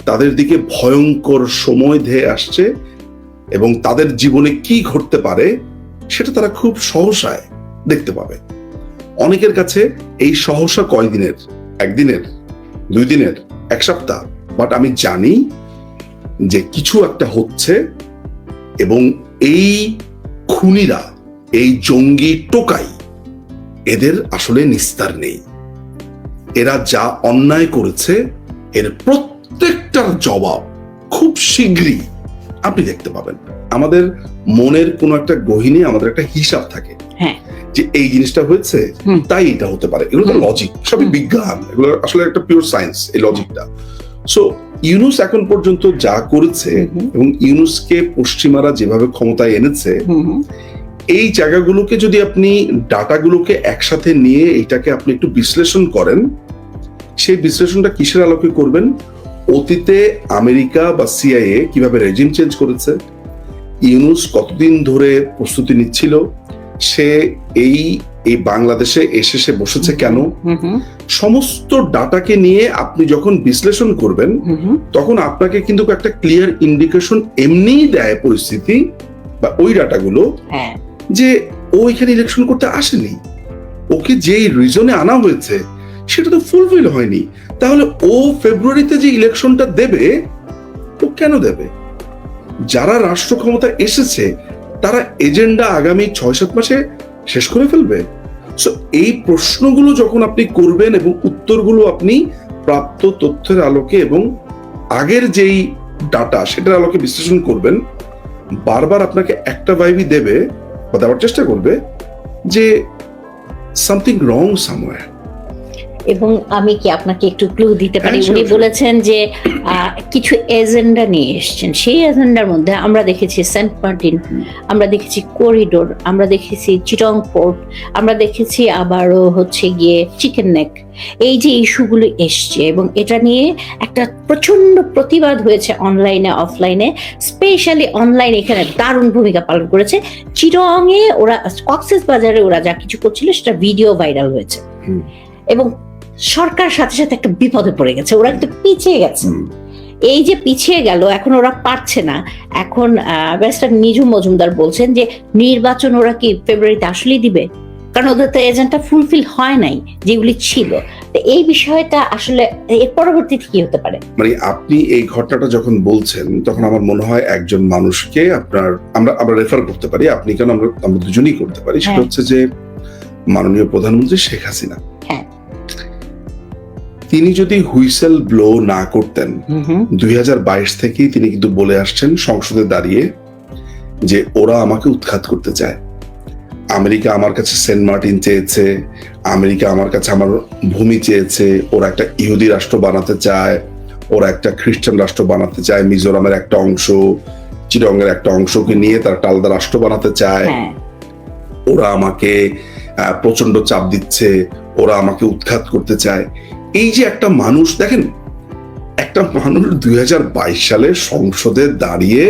তাদের দিকে ভয়ঙ্কর সময় ধেয়ে আসছে এবং তাদের জীবনে কি ঘটতে পারে সেটা তারা খুব সহসায় দেখতে পাবে। অনেকের কাছে এই সহসা কয়দিনের, একদিনের, 2 দিনের, 1 সপ্তাহ, বাট আমি জানি যে কিছু একটা হচ্ছে এবং এই খুনিরা, এই জঙ্গি টোকাই, এদের আসলে নিস্তার নেই। এরা যা অন্যায় করেছে এর প্রত্যেকটার জবাব খুব শীঘ্রই আপনি দেখতে পাবেন। আমাদের মনের কোনো একটা গহীনে আমাদের একটা হিসাব থাকে যে এই জিনিসটা হয়েছে তাই এটা হতে পারে, এগুলো তো লজিক, সবই বিজ্ঞান, এগুলো আসলে একটা পিওর সায়েন্স এই লজিকটা। সো ইউনূস এখন পর্যন্ত যা করেছে এবং ইউনূসকে পশ্চিমারা যেভাবে ক্ষমতায় এনেছে, এই জায়গাগুলোকে যদি আপনি ডাটাগুলোকে একসাথে নিয়ে এটাকে আপনি একটু বিশ্লেষণ করেন, সেই বিশ্লেষণটা কিসের আলোকে করবেন? অতীতে আমেরিকা বা সিআইএ কিভাবে রেজিম চেঞ্জ করেছে, ইউনূস কতদিন ধরে প্রস্তুতি নিচ্ছিল, সে এই বাংলাদেশে এসে সে বসেছে কেন, সমস্ত ডাটাকে নিয়ে আপনি যখন বিশ্লেষণ করবেন তখন আপনাকে কিন্তু একটা ক্লিয়ার ইন্ডিকেশন এমনিই দেয় পরিস্থিতি বা ওই ডাটাগুলো যে ও এখানে ইলেকশন করতে আসেনি, ওকে যেই রিজনে আনা হয়েছে সেটা তো ফুলফিল হয়নি। তাহলে ও ফেব্রুয়ারিতে যে ইলেকশনটা দেবে, ও কেন দেবে? যারা রাষ্ট্র ক্ষমতা এসেছে তারা এজেন্ডা আগামী 6-7 মাসে শেষ করে ফেলবে। সো এই প্রশ্নগুলো যখন আপনি করবেন এবং উত্তরগুলো আপনি প্রাপ্ত তথ্যের আলোকে এবং আগের যেই ডাটা সেটার আলোকে বিশ্লেষণ করবেন, বারবার আপনাকে একটা ভাইবই দেবে বা দেওয়ার চেষ্টা করবে যে সামথিং রং সামওয়্যার। এবং আমি কি আপনাকে একটু ক্লু দিতে পারি? উনি বলেছেন যে কিছু এজেন্ডা নিয়ে এসেছেন, সেই এজেন্ডার মধ্যে আমরা দেখেছি সেন্ট মার্টিন, আমরা দেখেছি করিডোর, আমরা দেখেছি চিটং পোর্ট, আমরা দেখেছি আবারও হচ্ছে গিয়ে চিকেন নেক। এই যে ইস্যুগুলো এসছে এবং এটা নিয়ে একটা প্রচন্ড প্রতিবাদ হয়েছে অনলাইনে অফলাইনে, স্পেশালি অনলাইন এখানে দারুণ ভূমিকা পালন করেছে। চিটং এ ওরা, কক্সেস বাজারে ওরা যা কিছু করছিল সেটা ভিডিও ভাইরাল হয়েছে এবং সরকার সাথে সাথে একটা বিপদে পড়ে গেছে, ওরা কিন্তু পিছিয়ে গেছে। এই যে পিছিয়ে গেল, এখন ওরা পারছে না। এখন ব্যারিস্টার নিজু মজুমদার বলছেন যে নির্বাচন ওরা কি ফেব্রুয়ারিতে আসলেই দিবে, কারণ ওদের তো এজেন্ডা ফুলফিল হয় নাই যেগুলি ছিল। তো এই বিষয়টা আসলে এর পরবর্তীতে কি হতে পারে? মানে আপনি এই ঘটনাটা যখন বলছেন তখন আমার মনে হয় একজন মানুষকে আমরা রেফার করতে পারি, আপনি কেন আমরা দুজনেই করতে পারি। সেটা হচ্ছে যে মাননীয় প্রধানমন্ত্রী শেখ হাসিনা, তিনি যদি হুইসেল ব্লো না করতেন, 2022 থেকেই তিনি কিন্তু বলে আসছেন সংসদে দাঁড়িয়ে যে ওরা আমাকে উৎখাত করতে চায়, আমেরিকা আমার কাছে সেন্ট মার্টিন চেয়েছে, আমেরিকা আমার কাছে আমার ভূমি চেয়েছে, ওরা একটা ইহুদি রাষ্ট্র বানাতে চায়, ওরা একটা খ্রিস্টান রাষ্ট্র বানাতে চায়, মিজোরামের একটা অংশ, চিটংয়ের একটা অংশকে নিয়ে তারা একটা আলাদা রাষ্ট্র বানাতে চায়, ওরা আমাকে প্রচন্ড চাপ দিচ্ছে, ওরা আমাকে উৎখাত করতে চায়। এই যে একটা মানুষ, দেখেন একটা মানুষ 2022 সালে সংসদে দাঁড়িয়ে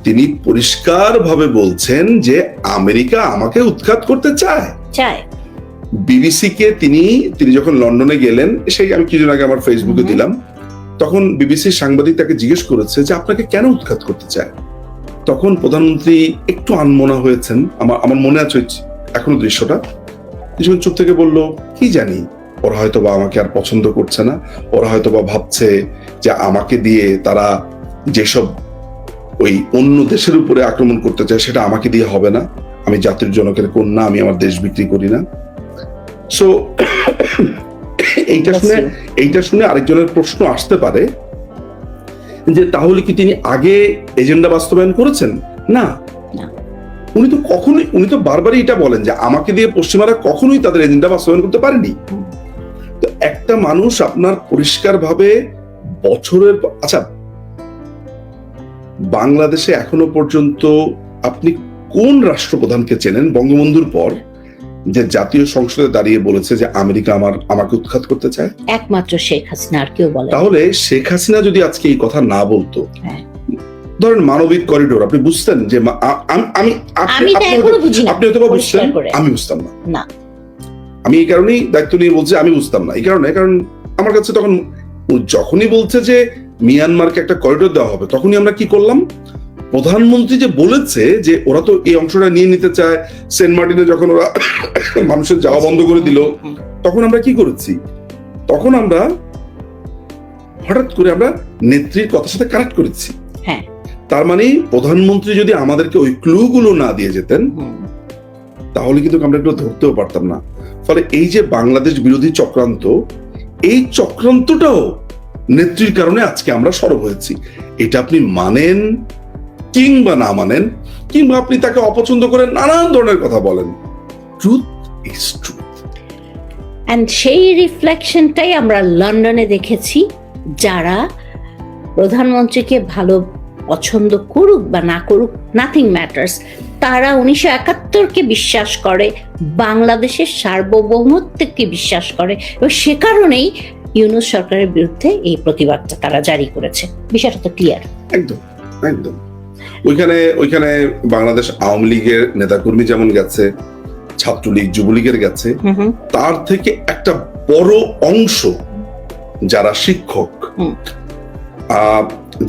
তিনি পরিষ্কার ভাবে বলছেন যে আমেরিকা আমাকে উৎখাত করতে চায়। বিবিসি কে তিনি যখন লন্ডনে গেলেন, সেই আমি কিছুদিন আগে আমার ফেসবুকে দিলাম, তখন বিবিসির সাংবাদিক তাকে জিজ্ঞেস করেছে যে আপনাকে কেন উৎখাত করতে চায়। তখন প্রধানমন্ত্রী একটু আনমনা হয়েছেন, আমার মনে আছে এখনো দৃশ্যটা, কিছুক্ষণ চুপ থেকে বলল কি জানি, ওরা হয়তো বা আমাকে আর পছন্দ করছে না, ওরা হয়তো বা ভাবছে যে আমাকে দিয়ে তারা যেসব ওই অন্য দেশের উপরে আক্রমণ করতে চায় সেটা আমাকে দিয়ে হবে না, আমি জাতির জনকের কন্যা, আমি আমার দেশ বিক্রি করি না। সো এইটা শুনে আরেকজনের প্রশ্ন আসতে পারে যে তাহলে কি তিনি আগে এজেন্ডা বাস্তবায়ন করেছেন? না, উনি তো বারবারই এটা বলেন যে আমাকে দিয়ে পশ্চিমারা কখনোই তাদের এজেন্ডা বাস্তবায়ন করতে পারেনি। তো একটা মানুষ আপনার পরিষ্কার ভাবে বছরের, আচ্ছা বাংলাদেশে এখনো পর্যন্ত আপনি কোন রাষ্ট্রপ্রধানকে চেনেন বঙ্গবন্ধুর পর যে জাতীয় সংসদে দাঁড়িয়ে বলেছে যে আমেরিকা আমাকে উৎখাত করতে চায়? একমাত্র শেখ হাসিনা, আর কেউ বলে। তাহলে শেখ হাসিনা যদি আজকে এই কথা না বলতো, ধরেন মানবিক করিডোর, আপনি বুঝতেন যে আপনি হয়তো বা বুঝতেন, আমি বুঝতাম না। আমি এই কারণেই দায়িত্ব নিয়ে বলছি আমি বুঝতাম না, এই কারণে, কারণ আমার কাছে তখন যখনই বলছে যে মিয়ানমারকে একটা করিডোর দেওয়া হবে, তখনই আমরা কি করলাম, প্রধানমন্ত্রী যে বলেছে যে ওরা তো এই অংশটা নিয়ে নিতে চায়, সেন্ট মার্টিনে যখন ওরা মানুষের যাওয়া বন্ধ করে দিল, তখন আমরা কি করেছি, তখন আমরা হঠাৎ করে আমরা নেত্রীর কথার সাথে কানেক্ট করেছি। হ্যাঁ, তার মানে প্রধানমন্ত্রী যদি আমাদেরকে ওই ক্লু গুলো না দিয়ে যেতেন, তাহলে কিন্তু আমরা একটু ধরতেও পারতাম না। ফলে এই যে বাংলাদেশ বিরোধী চক্রান্ত, এই চক্রান্তটাও নেত্রীর কারণে আজকে আমরা সরব হয়েছি। এটা আপনি মানেন কিংবা না মানেন, কিংবা আপনি তাকে অপছন্দ করে নানান ধরনের কথা বলেন, ট্রুথ ইজ ট্রুথ। এন্ড সেই রিফ্লেকশনটাই আমরা লন্ডনে দেখেছি। যারা প্রধানমন্ত্রীকে ভালো পছন্দ করুক বা না করুক, নাথিং ম্যাটার্স, তারা 1971-কে বিশ্বাস করে, বাংলাদেশের সার্বভৌমত্বকে বিশ্বাস করে, এবং সে কারণেই ইউনূস সরকারের বিরুদ্ধে এই প্রতিবাদটা তারা জারি করেছে। বিষয়টা তো ক্লিয়ার। একদম একদম। ওইখানে বাংলাদেশ আওয়ামী লীগের নেতাকর্মী যেমন গেছে, ছাত্রলীগ যুবলীগের গেছে, তার থেকে একটা বড় অংশ যারা শিক্ষক,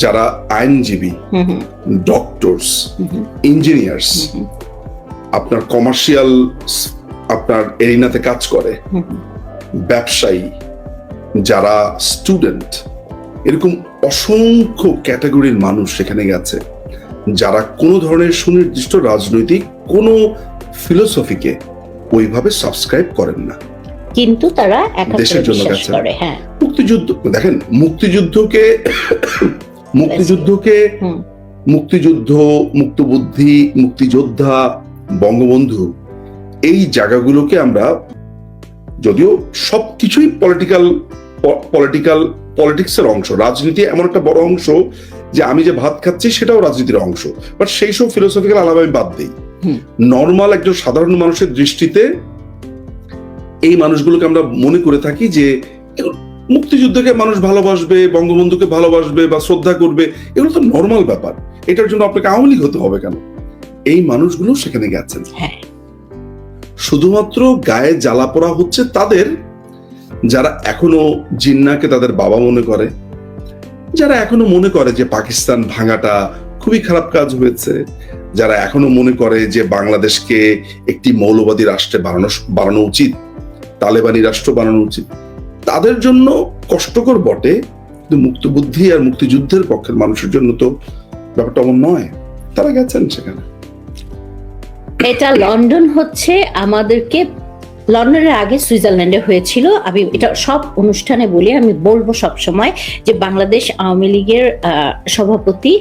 যারা আইনজীবী, ডক্টরস, ইঞ্জিনিয়ার্স, আপনার কমার্শিয়াল আপনার এরিনাতে কাজ করে, ব্যবসায়ী, যারা স্টুডেন্ট, এরকম অসংখ্য ক্যাটাগরির মানুষ সেখানে গেছে, যারা কোনো ধরনের সুনির্দিষ্ট রাজনৈতিক কোনো ফিলোসফিকে ওইভাবে সাবস্ক্রাইব করেন না, কিন্তু তারা দেশের জন্য বিশ্বাস গেছেন। করে। হ্যাঁ, মুক্তিযুদ্ধ দেখেন, মুক্তিযুদ্ধকে মুক্তিযুদ্ধ, মুক্তবুদ্ধি, মুক্তিযোদ্ধা, বঙ্গবন্ধু, এই জায়গাগুলোকে আমরা, যদিও সবকিছুই পলিটিক্সের অংশ, রাজনীতি এমন একটা বড় অংশ যে আমি যে ভাত খাচ্ছি সেটাও রাজনীতির অংশ, বাট সেই সব ফিলোসফিক্যাল আলাপ আমি বাদ দিই। নর্মাল একজন সাধারণ মানুষের দৃষ্টিতে এই মানুষগুলোকে আমরা মনে করে থাকি যে মুক্তিযুদ্ধকে মানুষ ভালোবাসবে, বঙ্গবন্ধুকে ভালোবাসবে বা শ্রদ্ধা করবে, এগুলো তো নর্মাল ব্যাপার, এটার জন্য আপনাকে আওয়ামী লীগ হতে হবে কেন? এই মানুষগুলো সেখানে গেছেন। শুধুমাত্র গায়ে জ্বালা পোড়া হচ্ছে তাদের যারা এখনো জিন্নাকে তাদের বাবা মনে করে, যারা এখনো মনে করে যে পাকিস্তান ভাঙাটা খুবই খারাপ কাজ হয়েছে, যারা এখনো মনে করে যে বাংলাদেশকে একটি মৌলবাদী রাষ্ট্রে বানানো উচিত, তালেবানি রাষ্ট্র বানানো উচিত, তাদের জন্য কষ্টকর বটে, কিন্তু মুক্তবুদ্ধি আর মুক্তিযুদ্ধের পক্ষের মানুষের জন্য তো ব্যাপারটা অমন নয়। তারা গেছেন সেখানে। এটা লন্ডন হচ্ছে আমাদেরকে, লন্ডনের আগে সুইজারল্যান্ডে হয়েছিল। আমি এটা সব অনুষ্ঠানে বলি, আমি বলবো সব সময় যে বাংলাদেশ আওয়ামী লীগের সভাপতি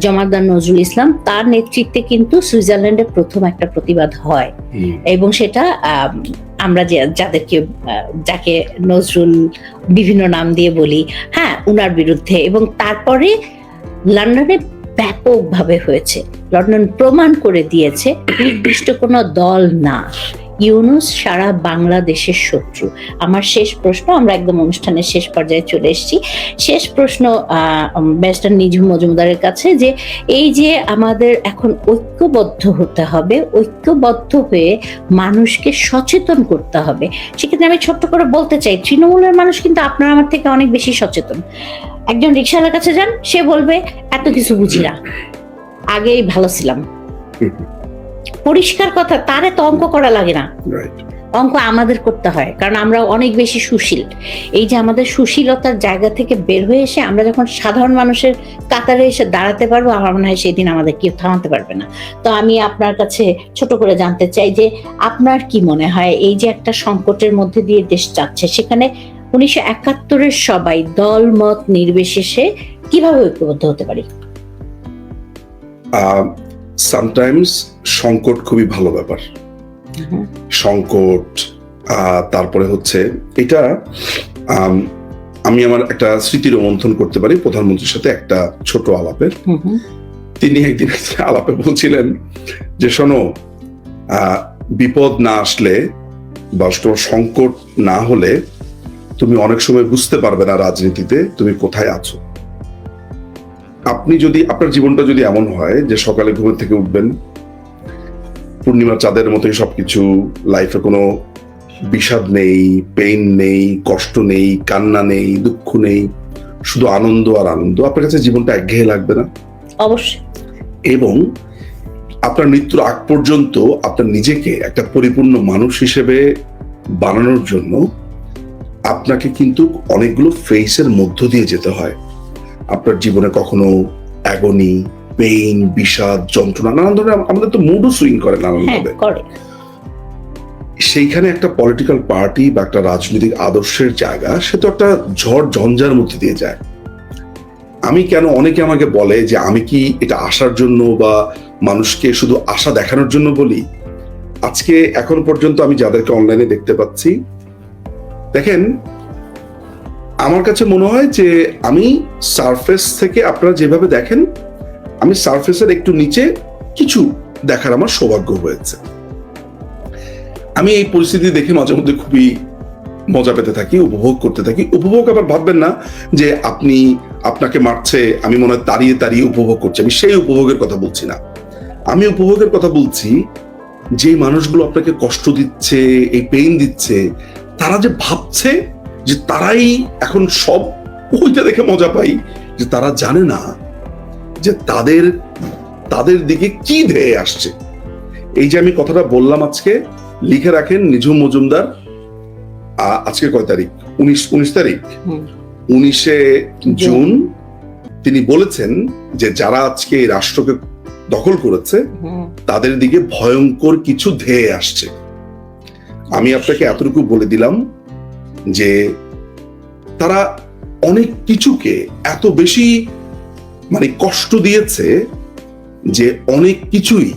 জমাদার নজরুল ইসলাম, তার নেতৃত্বে কিন্তু সুইজারল্যান্ডে প্রথম একটা প্রতিবাদ হয়, এবং সেটা আমরা যাকে নজরুল বিভিন্ন নাম দিয়ে বলি, হ্যাঁ, উনার বিরুদ্ধে, এবং তারপরে লন্ডনে ব্যাপকভাবে হয়েছে। লন্ডন প্রমাণ করে দিয়েছে নির্দিষ্ট কোনো দল না, ইউনূস সারা বাংলাদেশের শত্রু। আমার শেষ প্রশ্ন, আমরা একদম অনুষ্ঠানের শেষ পর্যায়ে চলে এসেছি, শেষ প্রশ্ন ব্যারিস্টার নিঝুম মজুমদারের কাছে, যে এই যে আমাদের এখন ঐক্যবদ্ধ হতে হবে, ঐক্যবদ্ধ হয়ে মানুষকে সচেতন করতে হবে, সেক্ষেত্রে আমি ছোট্ট করে বলতে চাই, তৃণমূলের মানুষ কিন্তু আপনার আমার থেকে অনেক বেশি সচেতন। একজন রিকশাওয়ালার কাছে যান, সে বলবে এত কিছু বুঝি না, আগেই ভালো ছিলাম। পরিষ্কার কথা, তার এত অঙ্ক করা লাগে না, অঙ্ক আমাদের করতে হয়, কারণ আমরা অনেক বেশি সুশীল। এই যে আমাদের সুশীলতার জায়গা থেকে বের হয়ে এসে আমরা যখন সাধারণ মানুষের কাতারে এসে দাঁড়াতে পারবো, আমার মনে হয় সেদিন আমাদের কেউ থামাতে পারবে না। তো আমি আপনার কাছে ছোট করে জানতে চাই যে আপনার কি মনে হয়, এই যে একটা সংকটের মধ্যে দিয়ে দেশ যাচ্ছে, সেখানে 1971-এর সবাই দল মত নির্বিশেষে কিভাবে ঐক্যবদ্ধ হতে পারি? সামটাইমস সংকট খুবই ভালো ব্যাপার, সংকট। তারপরে হচ্ছে এটা, আমি আমার একটা স্মৃতি রোমন্থন করতে পারি প্রধানমন্ত্রীর সাথে একটা ছোট আলাপের। তিনি একদিন আলাপে বলছিলেন যে শোনো, বিপদ না আসলে বা সংকট না হলে তুমি অনেক সময় বুঝতে পারবে না রাজনীতিতে তুমি কোথায় আছো। আপনি যদি, আপনার জীবনটা যদি এমন হয় যে সকালে ঘুমের থেকে উঠবেন, পূর্ণিমার চাঁদের মতোই সবকিছু, লাইফে কোনো বিষাদ নেই, পেইন নেই, কষ্ট নেই, কান্না নেই, দুঃখ নেই, শুধু আনন্দ আর আনন্দ, আপনার কাছে জীবনটা একঘেয়ে লাগবে না? অবশ্যই। এবং আপনার মৃত্যুর আগ পর্যন্ত আপনার নিজেকে একটা পরিপূর্ণ মানুষ হিসেবে বানানোর জন্য আপনাকে কিন্তু অনেকগুলো ফেসের মধ্য দিয়ে যেতে হয়। আপনার জীবনে কখনো অ্যাগনি, পেইন, বিষাদ, যন্ত্রণা, নানান ধরনের, আমাদের তো মুডও সুইং করে নানানভাবে। সেইখানে একটা পলিটিক্যাল পার্টি বা একটা রাজনৈতিক আদর্শের জায়গা, সে তো একটা ঝড় ঝঞ্ঝার মধ্যে দিয়ে যায়। আমি কেন, অনেকে আমাকে বলে যে আমি কি এটা আসার জন্য বা মানুষকে শুধু আশা দেখানোর জন্য বলি? আজকে এখন পর্যন্ত আমি যাদেরকে অনলাইনে দেখতে পাচ্ছি, দেখেন, আমার কাছে মনে হয় যে আমি সারফেস থেকে, আপনারা যেভাবে দেখেন, আমি সারফেসের একটু নিচে কিছু দেখার আমার সৌভাগ্য হয়েছে। আমি এই পরিস্থিতি দেখে মাঝে মধ্যে খুবই মজা পেতে থাকি, উপভোগ করতে থাকি। উপভোগ আবার ভাববেন না যে আপনাকে মারছে, আমি মনে হয় তাড়িয়ে তাড়িয়ে উপভোগ করছি। আমি সেই উপভোগের কথা বলছি না। আমি উপভোগের কথা বলছি যে মানুষগুলো আপনাকে কষ্ট দিচ্ছে, এই পেইন দিচ্ছে, তারা যে ভাবছে যে তারাই এখন সব, ওইটা দেখে মজা পাই যে তারা জানে না যে তাদের দিকে কি ধেয়ে আসছে। এই যে আমি কথাটা বললাম, আজকে লিখে রাখেন, নিঝুম মজুমদার, আজকে কয় তারিখ? 19 তারিখ, 19শে জুন। তিনি বলেছেন যে যারা আজকে এই রাষ্ট্রকে দখল করেছে তাদের দিকে ভয়ঙ্কর কিছু ধেয়ে আসছে। আমি আপনাকে এতটুকু বলে দিলাম যে তারা অনেক কিছুকে এত বেশি কষ্ট দিয়েছে যে অনেক কিছুই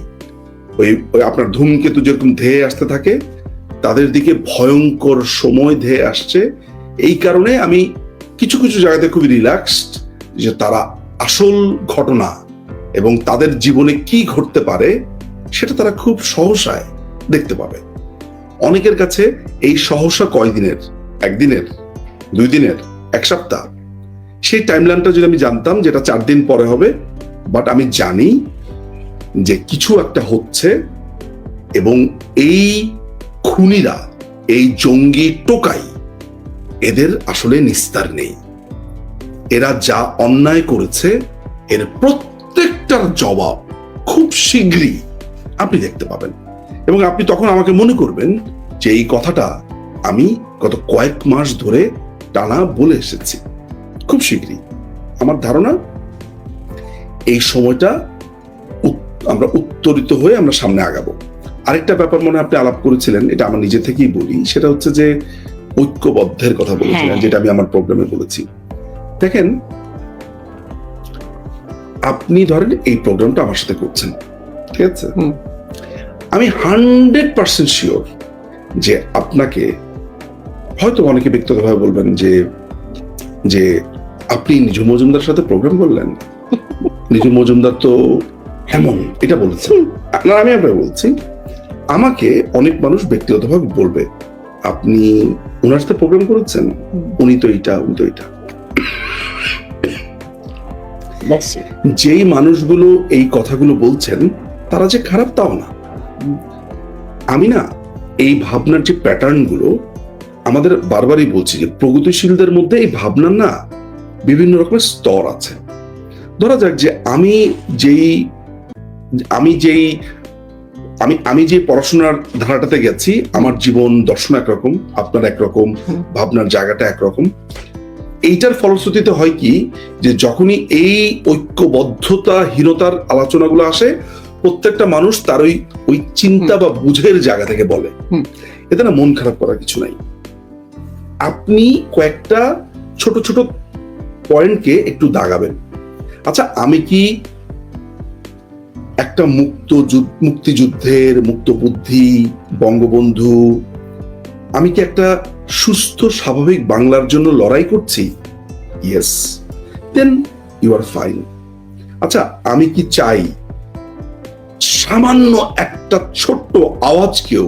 ওই আপনার ধূমকেতু যেরকম ধেয়ে আসতে থাকে, তাদের দিকে ভয়ঙ্কর সময় ধেয়ে আসছে। এই কারণে আমি কিছু কিছু জায়গাতে খুবই রিল্যাক্সড যে তারা আসল ঘটনা এবং তাদের জীবনে কি ঘটতে পারে সেটা তারা খুব সহসায় দেখতে পাবে। অনেকের কাছে এই সহসা কয়দিনের, একদিনের, 2 দিনের, 1 সপ্তাহ, সেই টাইমলাইনটা যদি আমি জানতাম যেটা 4 দিন পরে হবে, বাট আমি জানি যে কিছু একটা হচ্ছে এবং এই খুনিরা, এই জঙ্গি টোকাই, এদের আসলে নিস্তার নেই। এরা যা অন্যায় করেছে এর প্রত্যেকটার জবাব খুব শীঘ্রই আপনি দেখতে পাবেন এবং আপনি তখন আমাকে মনে করবেন যে এই কথাটা আমি গত কয়েক মাস ধরে টানা বলে এসেছি। খুব শীঘ্রই আমার ধারণা এই সময়টা আমরা উত্তরিত হয়ে আমরা সামনে আগাবো। আরেকটা ব্যাপার মনে আপনি আলাপ করেছিলেন, এটা আমার নিজে থেকেই বলি, সেটা হচ্ছে যে ঐক্যবদ্ধের কথা বলেছিলেন, যেটা আমি আমার প্রোগ্রামে বলেছি। দেখেন, আপনি ধরেন এই প্রোগ্রামটা আমার সাথে করছেন, ঠিক আছে? আমি 100% শিওর যে আপনাকে হয়তো অনেকে ব্যক্তিগতভাবে বলবেন যে আপনি নিঝুম মজুমদার সাথে প্রোগ্রাম করলেন, নিঝুম মজুমদার তো এমন, এটা বলেছেন। না, আমি আপনাকে বলছি, আমাকে অনেক মানুষ ব্যক্তিগতভাবে বলবে আপনি ওনার সাথে প্রোগ্রাম করেছেন, উনি তো এইটা, উনি তো এইটা। যেই মানুষগুলো এই কথাগুলো বলছেন তারা যে খারাপ তাও না। আমি না এই ভাবনার যে প্যাটার্ন গুলো, আমাদের বারবারই বলছি যে প্রগতিশীলদের মধ্যে এই ভাবনার না বিভিন্ন রকমের স্তর আছে। ধরা যাক যে আমি যে পড়াশোনার ধারাটাতে গেছি, আমার জীবন দর্শন একরকম, আপনার একরকম, ভাবনার জায়গাটা একরকম। এইটার ফলশ্রুতিতে হয় কি যে যখনই এই ঐক্যবদ্ধতাহীনতার আলোচনাগুলো আসে, প্রত্যেকটা মানুষ তার ওই চিন্তা বা বুঝের জায়গা থেকে বলে। এতে না মন খারাপ করার কিছু নাই। আপনি কয়েকটা ছোট ছোট পয়েন্টকে একটু দাগাবেন। আচ্ছা, আমি কি একটা মুক্তিযুদ্ধের মুক্ত বুদ্ধি বঙ্গবন্ধু, আমি কি একটা সুস্থ স্বাভাবিক বাংলার জন্য লড়াই করছি? Yes, then you are fine. আচ্ছা, আমি কি চাই সামান্য একটা ছোট্ট আওয়াজকেও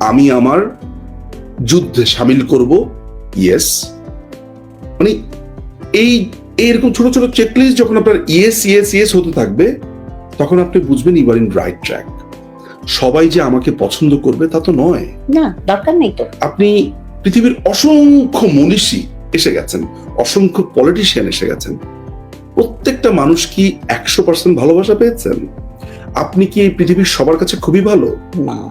আমি আমার যুদ্ধে সামিল করব? ইয়েস। এইরকম ছোট ছোট চেকলিস্ট যখন আপনার ইয়েস ইয়েস ইয়েস হতে থাকবে, তখন আপনি বুঝবেন you are in right track. সবাই যে আমাকে পছন্দ করবে তা তো নয়, না, দরকার নেই তো। আপনি পৃথিবীর অসংখ্য মনীষী এসে গেছেন, অসংখ্য পলিটিশিয়ান এসে গেছেন, প্রত্যেকটা মানুষ কি 100% ভালোবাসা পেয়েছেন? আপনি কি এই পৃথিবীর সবার কাছে খুবই ভালো? না।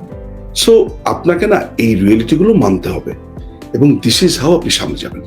সো আপনাকে না এই রিয়েলিটি গুলো মানতে হবে এবং দিস ইজ হাউ আপনি সামনে যাবেন।